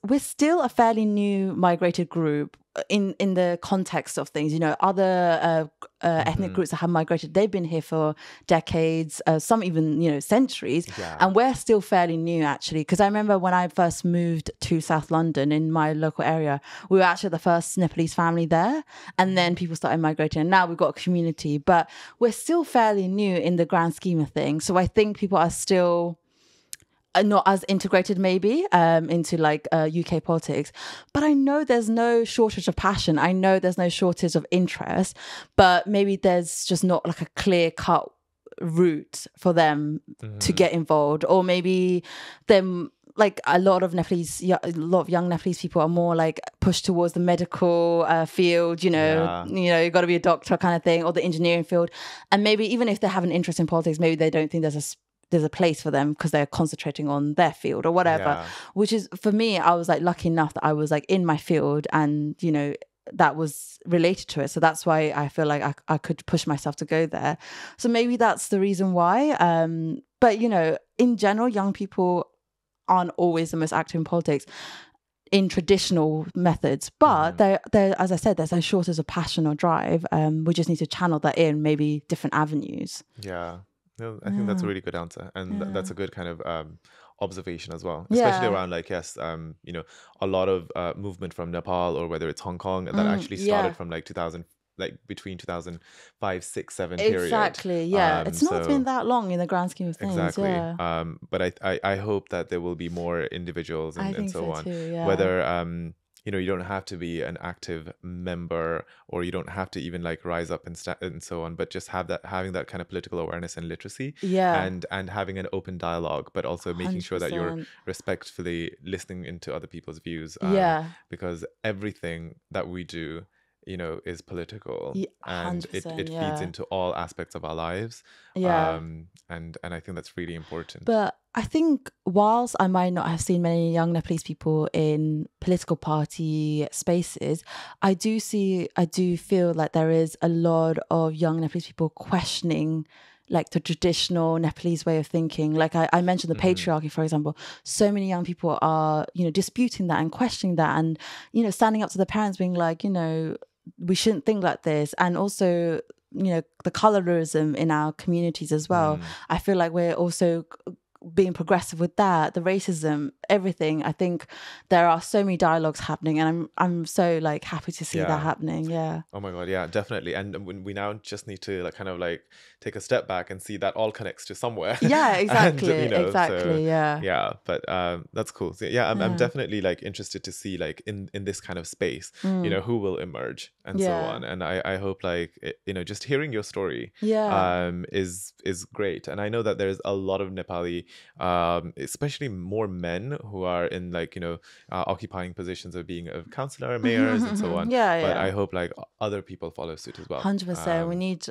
we're still a fairly new migrated group in the context of things. Other ethnic groups that have migrated, they've been here for decades, some even centuries, and we're still fairly new actually. Because I remember when I first moved to South London in my local area, we were actually the first Nepalese family there, and then people started migrating, and now we've got a community, but we're still fairly new in the grand scheme of things. So I think people are still not as integrated maybe into UK politics, but I know there's no shortage of passion. I know there's no shortage of interest, but maybe there's just not a clear cut route for them to get involved, or maybe them a lot of young Nepalese people are more pushed towards the medical field, you got to be a doctor kind of thing, or the engineering field, and maybe even if they have an interest in politics, maybe they don't think there's a place for them because they're concentrating on their field or whatever, which is, for me, I was lucky enough that I was in my field and, that was related to it. So that's why I feel like I could push myself to go there. So maybe that's the reason why. But, in general, young people aren't always the most active in politics in traditional methods, but there, as I said, there's no shortage of passion or drive. We just need to channel that in maybe different avenues. Yeah. No, I think that's a really good answer, and that's a good kind of observation as well, especially around a lot of movement from Nepal, or whether it's Hong Kong, that actually started from 2000, between 2005, 6, 7 period. Exactly. Yeah, it's not been that long in the grand scheme of things. Exactly. Yeah. But I hope that there will be more individuals and so on. Too, yeah. Whether you don't have to be an active member, or you don't have to even rise up and so on, but just having that kind of political awareness and literacy, and having an open dialogue, but also making 100%. Sure that you're respectfully listening into other people's views, because everything that we do is political, and it feeds into all aspects of our lives, and I think that's really important. But I think whilst I might not have seen many young Nepalese people in political party spaces, I do feel like there is a lot of young Nepalese people questioning the traditional Nepalese way of thinking. I mentioned the patriarchy, for example. So many young people are, disputing that and questioning that, and, standing up to their parents being we shouldn't think like this. And also, the colorism in our communities as well. I feel like we're also being progressive with that, the racism, everything. I think there are so many dialogues happening, and I'm so like happy to see that happening. Yeah. Oh my God, yeah, definitely. And we now just need to like kind of like take a step back and see that all connects to somewhere. Yeah, exactly. And, you know, exactly. so, yeah. but that's cool. So, yeah, I'm definitely like interested to see like in this kind of space, you know, who will emerge and so on. And I hope like you know, just hearing your story is great. And I know that there's a lot of Nepali, especially more men who are in like, you know, occupying positions of being a councillor, mayors, and so on. But I hope like other people follow suit as well. 100%.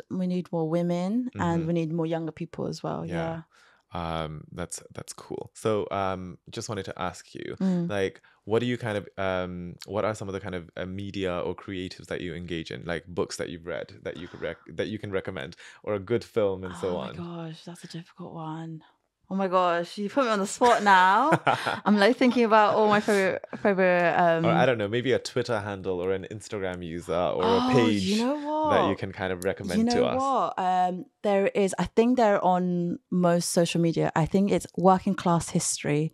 We need more women, and we need more younger people as well. Yeah. That's cool. So just wanted to ask you, like, what do you kind of what are some of the kind of media or creatives that you engage in, like books that you've read that you could that you can recommend, or a good film and so on? Oh my gosh, that's a difficult one. Oh my gosh, you put me on the spot now. I'm like thinking about all my favorite or I don't know, maybe a Twitter handle or an Instagram user or a page, you know what? that you can kind of recommend to us. What? There is, I think they're on most social media. I think it's Working Class History.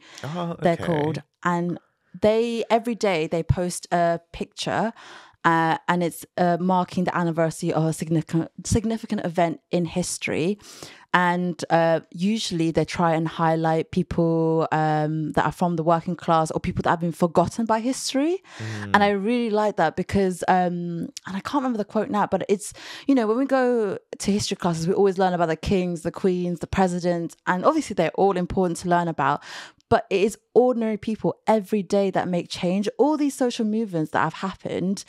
They're called, and they every day they post a picture. And it's marking the anniversary of a significant event in history. And usually they try and highlight people that are from the working class, or people that have been forgotten by history. And I really like that because, and I can't remember the quote now, but it's, you know, when we go to history classes, we always learn about the kings, the queens, the presidents, and obviously they're all important to learn about. But it is ordinary people every day that make change. All these social movements that have happened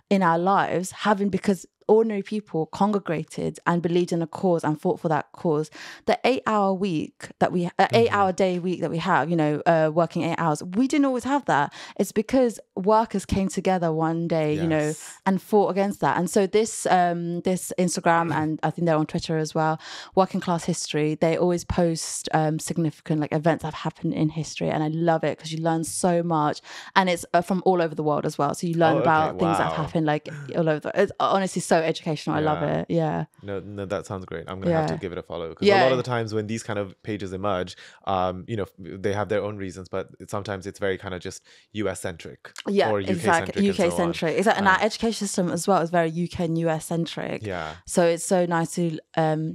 in our lives happen because ordinary people congregated and believed in a cause and fought for that cause. The 8-hour week that we, 8-hour day week that we have, you know, working 8 hours, we didn't always have that. It's because workers came together one day, you know, and fought against that. And so this Instagram, and I think they're on Twitter as well, Working Class History, they always post significant like events that have happened in history, and I love it because you learn so much, and it's from all over the world as well. So you learn about things that have happened like all over. It's honestly so educational. I love it. Yeah. No, that sounds great. I'm gonna have to give it a follow, because a lot of the times when these kind of pages emerge, you know, they have their own reasons, but sometimes it's very kind of just US centric. Yeah, or UK exactly. centric. UK centric. Exactly. And our education system as well is very UK and US centric. Yeah. So it's so nice to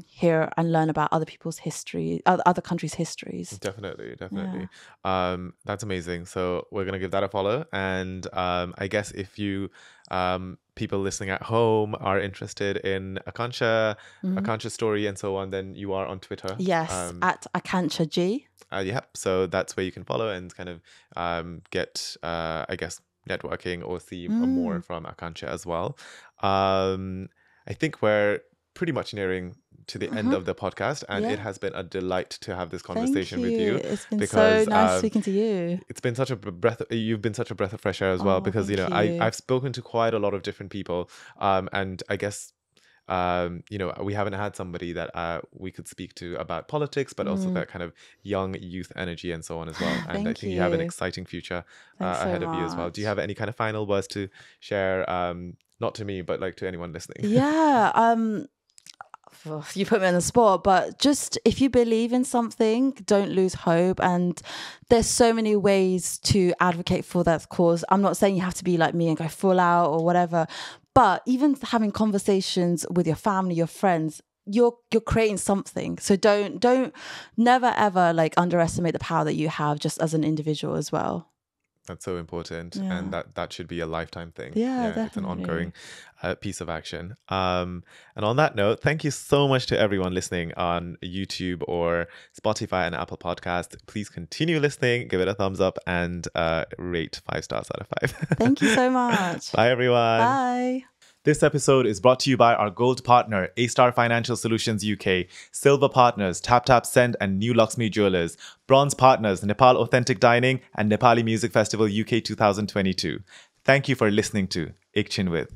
hear and learn about other people's history, other countries' histories. Definitely. That's amazing. So we're gonna give that a follow, and I guess if you people listening at home are interested in Akanshya's story and so on, then you are on Twitter. Yes, at Akanshya G. So that's where you can follow and kind of get, I guess, networking or see more from Akanshya as well. I think we're pretty much nearing to the end of the podcast, and it has been a delight to have this conversation with you. It's been so nice speaking to you. It's been such a you've been such a breath of fresh air as well, because you know I've spoken to quite a lot of different people, and I guess you know, we haven't had somebody that we could speak to about politics, but also that kind of young youth energy and so on as well. And I think you have an exciting future ahead of you as well. Do you have any kind of final words to share, not to me, but like to anyone listening? You put me on the spot, but just if you believe in something, don't lose hope. And there's so many ways to advocate for that cause. I'm not saying you have to be like me and go full out or whatever, but even having conversations with your family, your friends, you're creating something. So don't never ever like underestimate the power that you have just as an individual as well. That's so important, and that should be a lifetime thing. Definitely. It's an ongoing piece of action. And on that note, thank you so much to everyone listening on YouTube or Spotify and Apple Podcast. Please continue listening, give it a thumbs up, and rate 5 stars out of 5. Thank you so much. Bye, everyone. Bye. This episode is brought to you by our gold partner, A-Star Financial Solutions UK, silver partners, Tap Send and New Luxmi Jewelers, bronze partners, Nepal Authentic Dining and Nepali Music Festival UK 2022. Thank you for listening to Ik Chin With.